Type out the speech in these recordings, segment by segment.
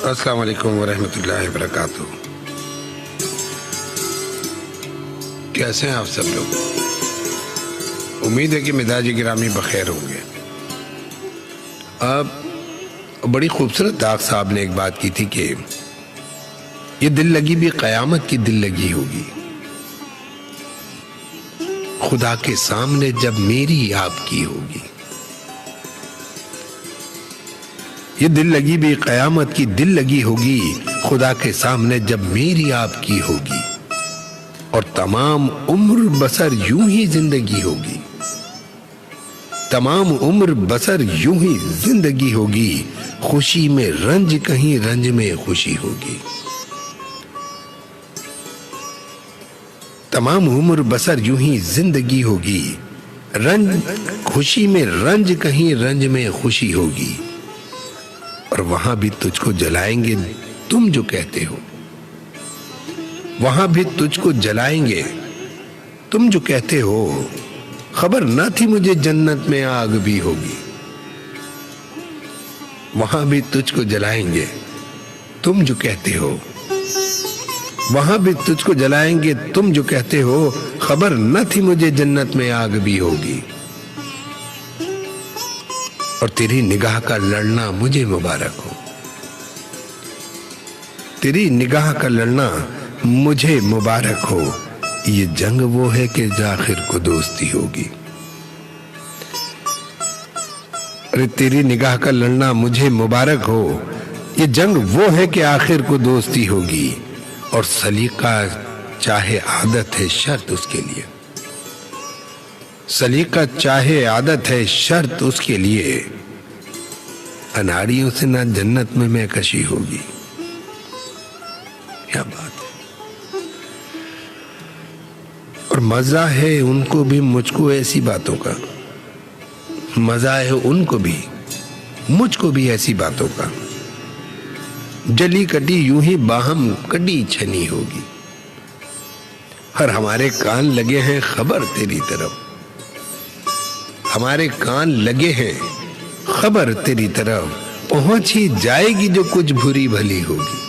अस्सलाम वालेकुम वरहमतुल्लाहि वबरकातुहू। कैसे हैं आप सब लोग? उम्मीद है कि मिजाज गिरामी बखैर होंगे। अब बड़ी खूबसूरत दाग साहब ने एक बात की थी कि ये दिल लगी भी क़यामत की दिल लगी होगी, खुदा के सामने जब मेरी आपकी होगी। ये दिल लगी भी क़यामत की दिल लगी होगी, खुदा के सामने जब मेरी आपकी होगी। और तमाम उम्र बसर यूं ही जिंदगी होगी, तमाम उम्र बसर यूं ही जिंदगी होगी। खुशी में रंज कहीं रंज में खुशी होगी। तमाम उम्र बसर यूं ही जिंदगी होगी, रंज खुशी में रंज कहीं रंज में खुशी होगी। और वहां भी तुझको जलाएंगे तुम जो कहते हो, वहां भी तुझको जलाएंगे तुम जो कहते हो। खबर न थी मुझे जन्नत में आग भी होगी। वहां भी तुझको जलाएंगे तुम जो कहते हो, वहां भी तुझको जलाएंगे तुम जो कहते हो। खबर न थी मुझे जन्नत में आग भी होगी। और तेरी निगाह का लड़ना मुझे मुबारक हो, तेरी निगाह का लड़ना मुझे मुबारक हो। ये जंग वो है कि आखिर को दोस्ती होगी। अरे तेरी निगाह का लड़ना मुझे मुबारक हो, ये जंग वो है कि आखिर को दोस्ती होगी। और सलीका चाहे आदत है शर्त उसके लिए, सलीका चाहे आदत है शर्त उसके लिए। अनाड़ियों से ना जन्नत में मैं कशी होगी। क्या बात है। और मजा है उनको भी मुझको ऐसी बातों का, मजा है उनको भी मुझको भी ऐसी बातों का। जली कटी यूं ही बाहम कटी छनी होगी। और हमारे कान लगे हैं खबर तेरी तरफ, हमारे कान लगे हैं खबर तेरी तरफ। पहुंच ही जाएगी जो कुछ बुरी भली होगी।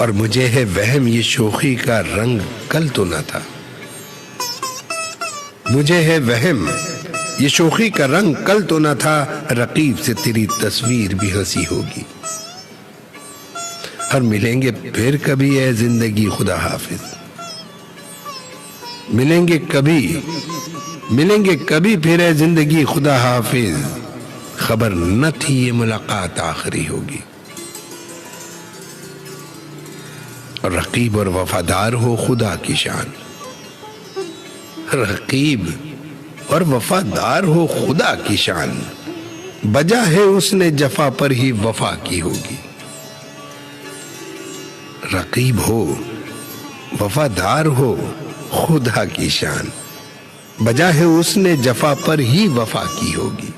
और मुझे है वहम ये शोखी का रंग कल तो ना था, मुझे है वहम ये शोखी का रंग कल तो ना था। रकीब से तेरी तस्वीर भी हंसी होगी। और मिलेंगे फिर कभी है जिंदगी खुदा हाफिज, मिलेंगे कभी फिर है जिंदगी खुदा हाफिज। खबर न थी ये मुलाकात आखिरी होगी। और रकीब और वफादार हो खुदा की शान, रकीब और वफादार हो खुदा की शान। बजा है उसने जफा पर ही वफा की होगी। रकीब हो वफादार हो खुदा की शान, बजा है उसने जफा पर ही वफा की होगी।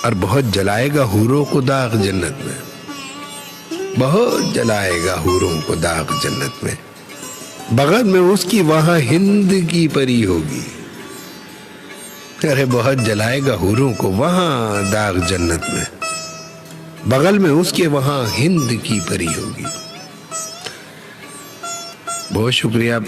और बहुत जलाएगा हूरों को दाग जन्नत में, बहुत जलाएगा हूरों को दाग जन्नत में। बगल में उसकी वहां हिंद की परी होगी। अरे बहुत जलाएगा हूरों को वहां दाग जन्नत में, बगल में उसके वहां हिंद की परी होगी। बहुत शुक्रिया।